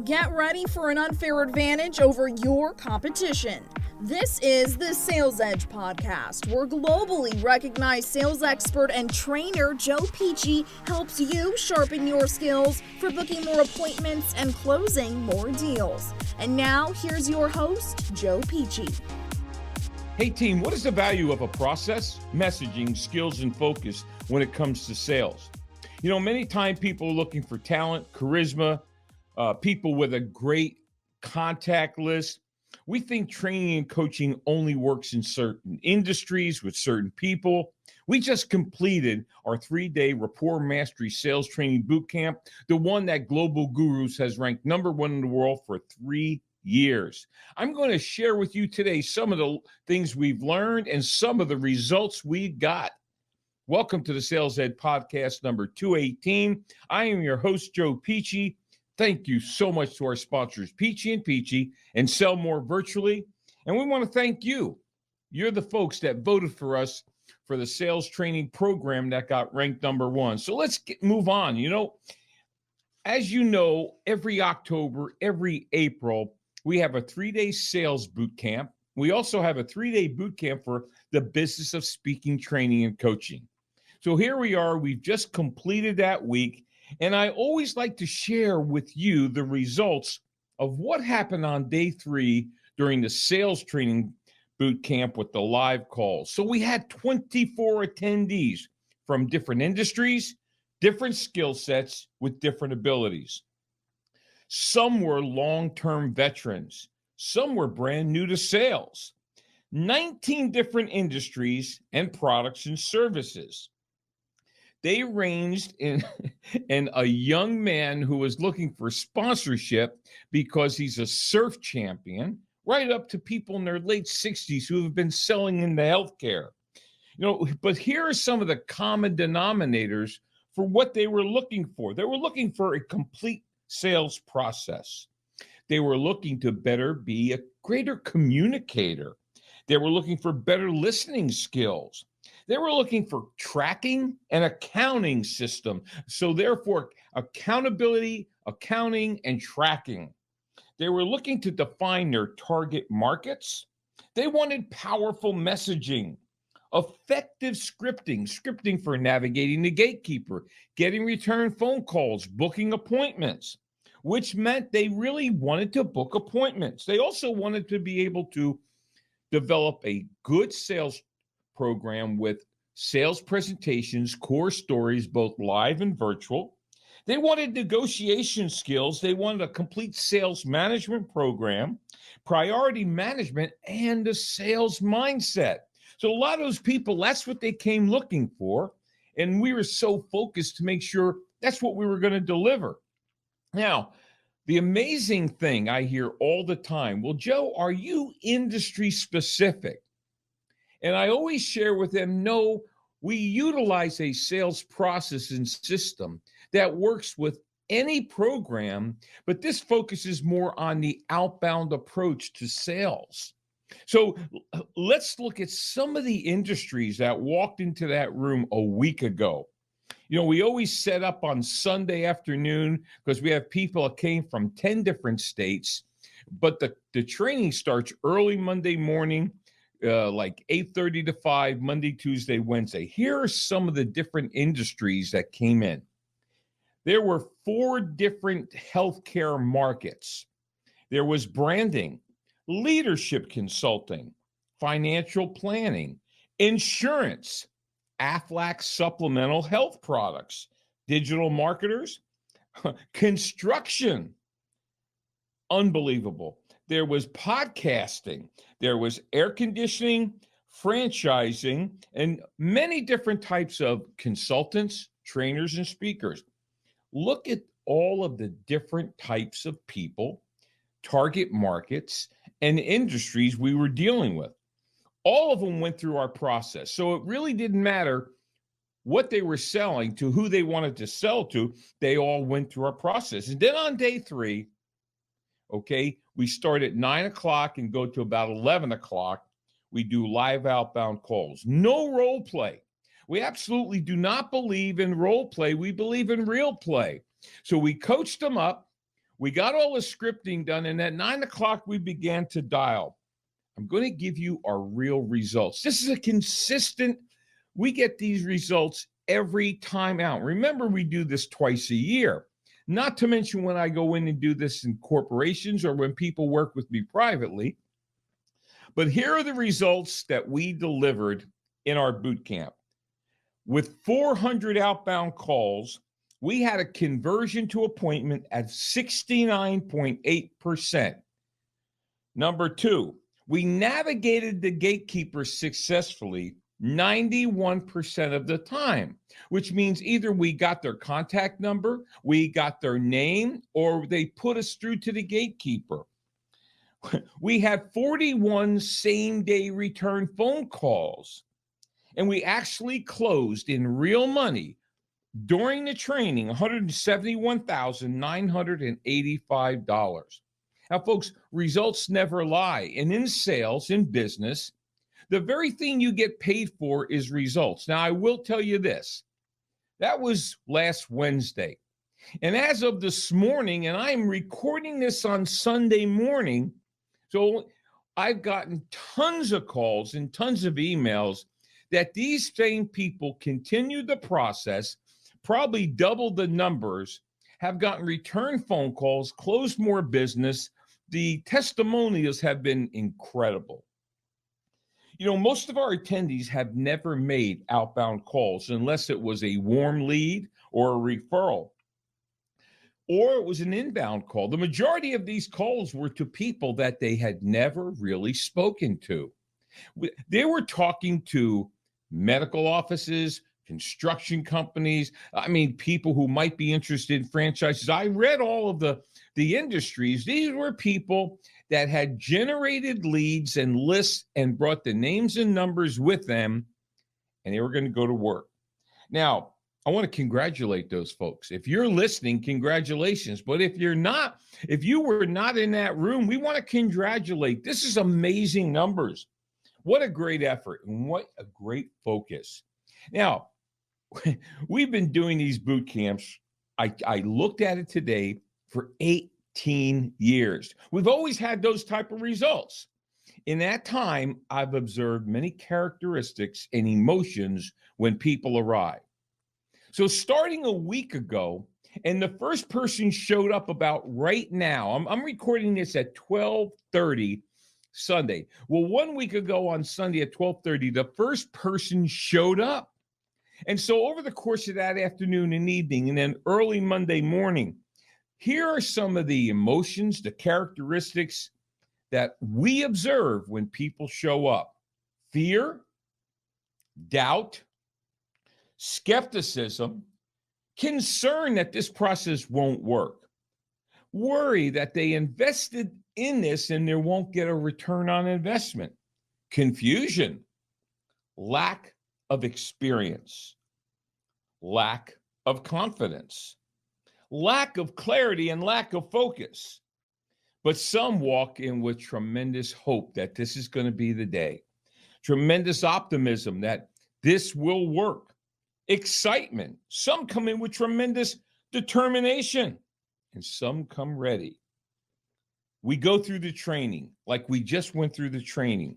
Get ready for an unfair advantage over your competition. This is the Sales Edge podcast, where globally recognized sales expert and trainer Joe Pici helps you sharpen your skills for booking more appointments and closing more deals. And now, here's your host, Joe Pici. Hey team, what is the value of a process, messaging, skills, and focus when it comes to sales? You know, many times people are looking for talent, charisma, people with a great contact list. We think training and coaching only works in certain industries with certain people. We just completed our 3-day Rapport Mastery Sales Training Bootcamp, the one that Global Gurus has ranked #1 in the world for 3 years. I'm going to share with you today some of the things we've learned and some of the results we got. Welcome to the Sales Ed Podcast number 218. I am your host, Joe Pici. Thank you so much to our sponsors, Pici and Sell More Virtually. And we want to thank you. You're the folks that voted for us for the sales training program that got ranked #1. So let's move on. You know, as you know, every October, every April, we have a 3-day sales boot camp. We also have a 3-day boot camp for the business of speaking, training, and coaching. So here we are. We've just completed that week. And I always like to share with you the results of what happened on day 3 during the sales training boot camp with the live calls. So we had 24 attendees from different industries, different skill sets with different abilities. Some were long-term veterans. Some were brand new to sales. 19 different industries and products and services. They ranged in a young man who was looking for sponsorship because he's a surf champion, right up to people in their late 60s who have been selling into healthcare. You know, but here are some of the common denominators for what they were looking for. They were looking for a complete sales process. They were looking to better be a greater communicator. They were looking for better listening skills. They were looking for tracking and accounting system. So therefore, accountability, accounting, and tracking. They were looking to define their target markets. They wanted powerful messaging, effective scripting for navigating the gatekeeper, getting return phone calls, booking appointments, which meant they really wanted to book appointments. They also wanted to be able to develop a good sales program with sales presentations, core stories, both live and virtual. They wanted negotiation skills. They wanted a complete sales management program, priority management, and a sales mindset. So a lot of those people, that's what they came looking for. And we were so focused to make sure that's what we were going to deliver. Now, the amazing thing I hear all the time, well, Joe, are you industry specific? And I always share with them, no, we utilize a sales process and system that works with any program, but this focuses more on the outbound approach to sales. So let's look at some of the industries that walked into that room a week ago. You know, we always set up on Sunday afternoon because we have people that came from 10 different states, but the training starts early Monday morning, like 8:30 to 5, Monday, Tuesday, Wednesday. Here are some of the different industries that came in. There were 4 different healthcare markets. There was branding, leadership consulting, financial planning, insurance, Aflac supplemental health products, digital marketers, construction. Unbelievable. There was podcasting, there was air conditioning, franchising, and many different types of consultants, trainers, and speakers. Look at all of the different types of people, target markets, and industries we were dealing with. All of them went through our process. So it really didn't matter what they were selling to, who they wanted to sell to. They all went through our process. And then on day 3, okay, we start at 9 o'clock and go to about 11 o'clock. We do live outbound calls. No role play. We absolutely do not believe in role play. We believe in real play. So we coached them up. We got all the scripting done, and at 9 o'clock, we began to dial. I'm going to give you our real results. This is a consistent, we get these results every time out. Remember, we do this twice a year. Not to mention when I go in and do this in corporations or when people work with me privately. But here are the results that we delivered in our boot camp. With 400 outbound calls, we had a conversion to appointment at 69.8%. Number two, we navigated the gatekeeper successfully 91% of the time, which means either we got their contact number, we got their name, or they put us through to the gatekeeper. We had 41 same-day return phone calls, and we actually closed in real money during the training $171,985. Now, folks, results never lie. And in sales, in business, the very thing you get paid for is results. Now, I will tell you this. That was last Wednesday. And as of this morning, and I am recording this on Sunday morning, so I've gotten tons of calls and tons of emails that these same people continue the process, probably double the numbers, have gotten return phone calls, closed more business. The testimonials have been incredible. You know, most of our attendees have never made outbound calls unless it was a warm lead or a referral, or it was an inbound call. The majority of these calls were to people that they had never really spoken to. They were talking to medical offices, construction companies, people who might be interested in franchises. I read all of the industries. These were people that had generated leads and lists and brought the names and numbers with them, and they were going to go to work. Now, I want to congratulate those folks. If you're listening, congratulations. But if you're not, if you were not in that room, we want to congratulate. This is amazing numbers. What a great effort and what a great focus. Now, we've been doing these boot camps. I looked at it today for 18 years. We've always had those type of results. In that time, I've observed many characteristics and emotions when people arrive. So starting a week ago, and the first person showed up about right now, I'm recording this at 12:30 Sunday. Well, 1 week ago on Sunday at 12:30, the first person showed up. And so over the course of that afternoon and evening, and then early Monday morning, here are some of the emotions, the characteristics that we observe when people show up. Fear, doubt, skepticism, concern that this process won't work, worry that they invested in this and they won't get a return on investment, confusion, lack of experience, lack of confidence, lack of clarity, and lack of focus. But some walk in with tremendous hope that this is going to be the day, tremendous optimism that this will work, excitement. Some come in with tremendous determination, and some come ready. We go through the training like we just went through the training.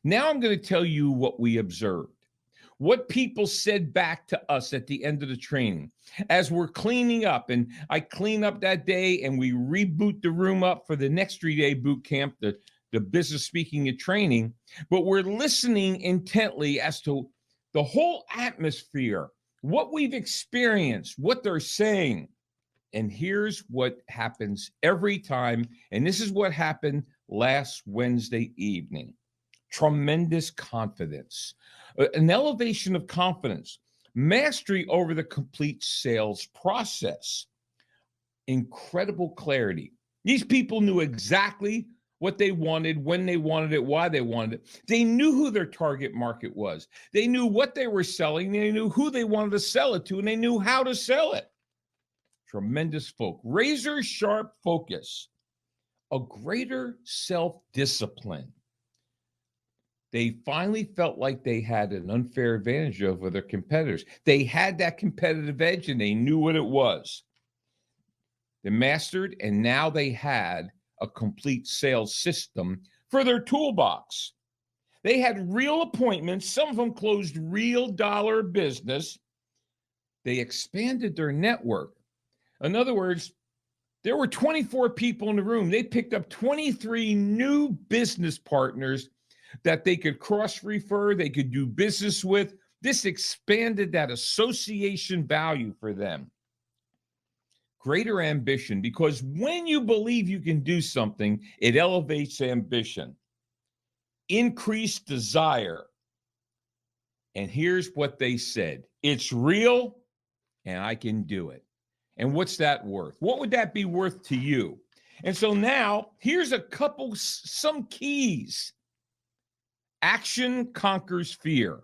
Now I'm going to tell you what we observed, what people said back to us at the end of the training as we're cleaning up. And I clean up that day and we reboot the room up for the next 3-day boot camp, the business speaking and training. But we're listening intently as to the whole atmosphere, what we've experienced, what they're saying. And here's what happens every time. And this is what happened last Wednesday evening. Tremendous confidence, an elevation of confidence, mastery over the complete sales process, incredible clarity. These people knew exactly what they wanted, when they wanted it, why they wanted it. They knew who their target market was. They knew what they were selling. They knew who they wanted to sell it to, and they knew how to sell it. Tremendous folk, razor sharp focus, a greater self-discipline. They finally felt like they had an unfair advantage over their competitors. They had that competitive edge and they knew what it was. They mastered, and now they had a complete sales system for their toolbox. They had real appointments. Some of them closed real dollar business. They expanded their network. In other words, there were 24 people in the room. They picked up 23 new business partners that they could cross-refer, they could do business with. This expanded that association value for them. Greater ambition, because when you believe you can do something, it elevates ambition. Increased desire. And here's what they said. It's real, and I can do it. And what's that worth? What would that be worth to you? And so now, here's some keys. Action conquers fear.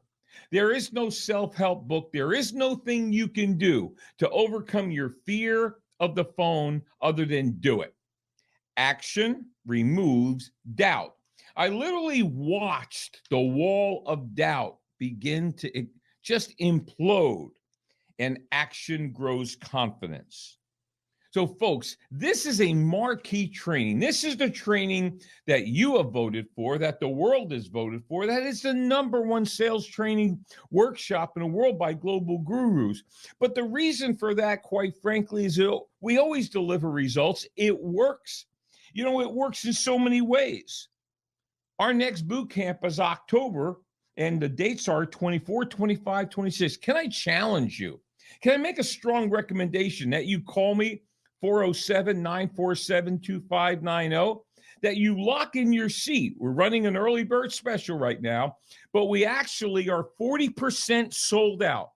There is no self-help book. There is no thing you can do to overcome your fear of the phone other than do it. Action removes doubt. I literally watched the wall of doubt begin to just implode, and action grows confidence. So folks, this is a marquee training. This is the training that you have voted for, that the world has voted for, that is the #1 sales training workshop in the world by global gurus. But the reason for that, quite frankly, is we always deliver results. It works. You know, it works in so many ways. Our next boot camp is October, and the dates are 24, 25, 26. Can I challenge you? Can I make a strong recommendation that you call me 407-947-2590, that you lock in your seat? We're running an early bird special right now, but we actually are 40% sold out.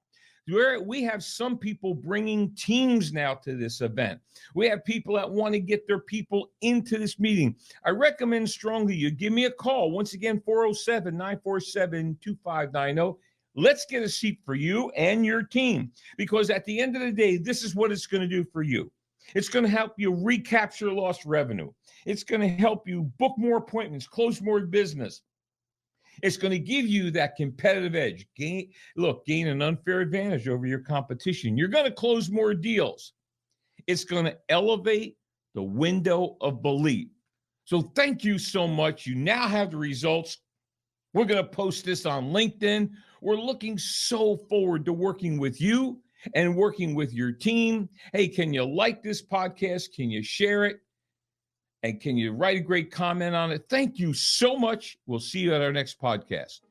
We have some people bringing teams now to this event. We have people that want to get their people into this meeting. I recommend strongly you give me a call. Once again, 407-947-2590. Let's get a seat for you and your team, because at the end of the day, this is what it's going to do for you. It's going to help you recapture lost revenue. It's going to help you book more appointments, close more business. It's going to give you that competitive edge. Gain an unfair advantage over your competition. You're going to close more deals. It's going to elevate the window of belief. So thank you so much. You now have the results. We're going to post this on LinkedIn. We're looking so forward to working with you and working with your team. Hey, can you like this podcast? Can you share it? And can you write a great comment on it? Thank you so much. We'll see you at our next podcast.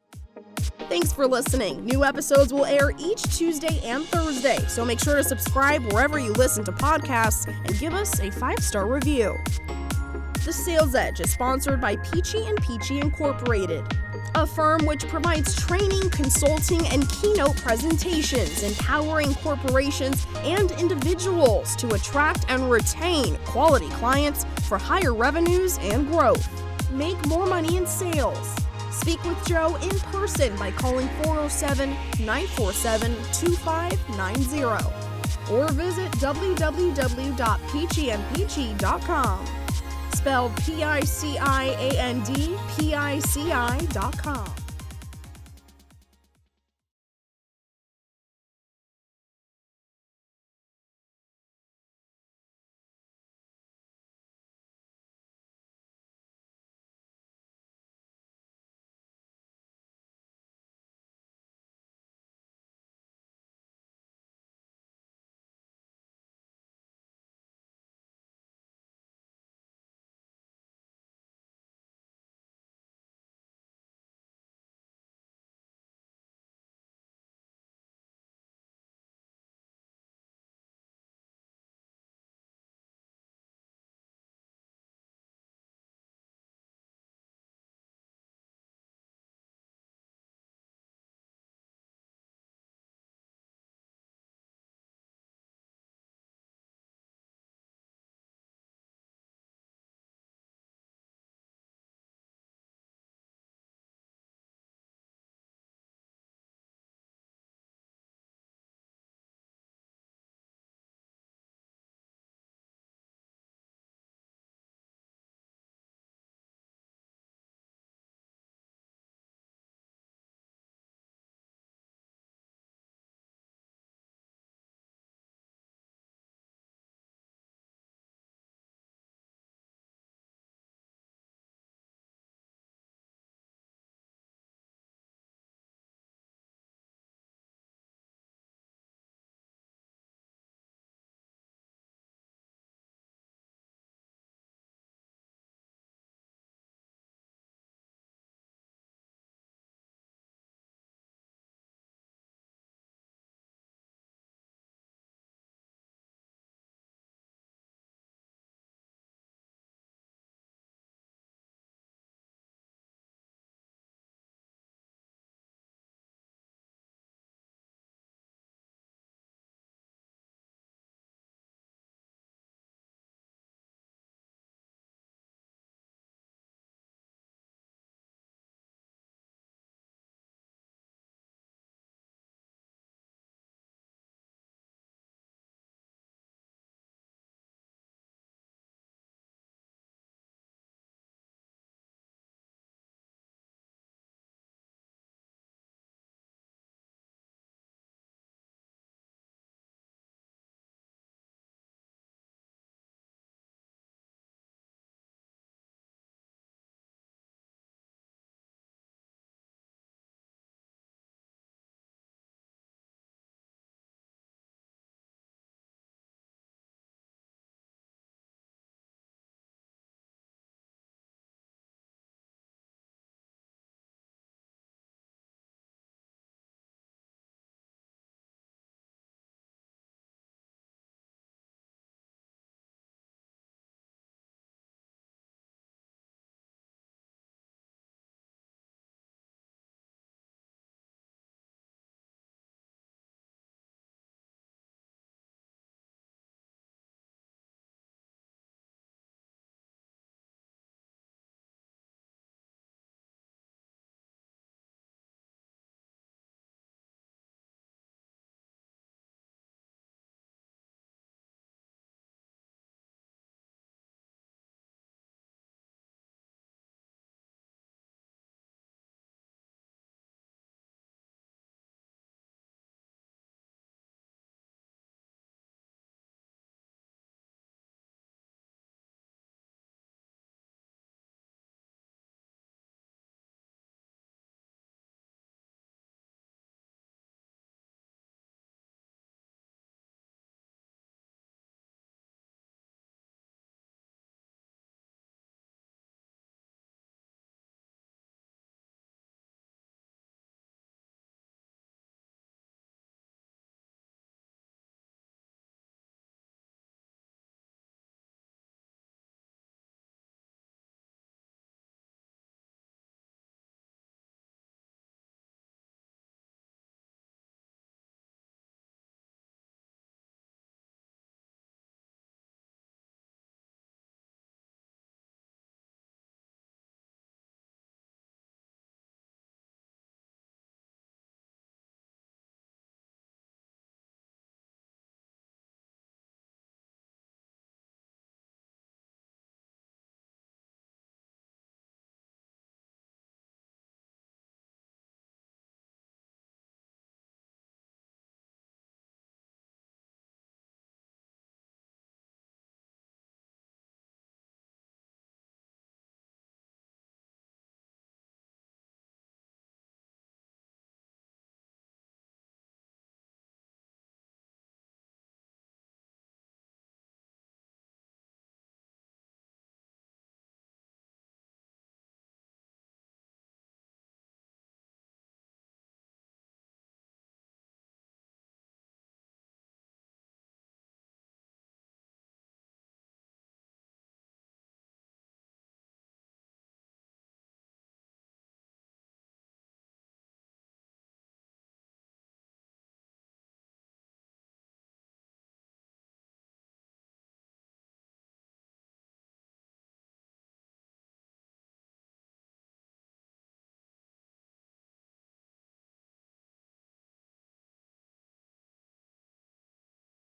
Thanks for listening. New episodes will air each Tuesday and Thursday, so make sure to subscribe wherever you listen to podcasts and give us a 5-star review. The Sales Edge is sponsored by Pici and Pici Incorporated, a firm which provides training, consulting, and keynote presentations, empowering corporations and individuals to attract and retain quality clients for higher revenues and growth. Make more money in sales. Speak with Joe in person by calling 407-947-2590 or visit www.piciandpici.com. Spelled PICIAND, PICI.com.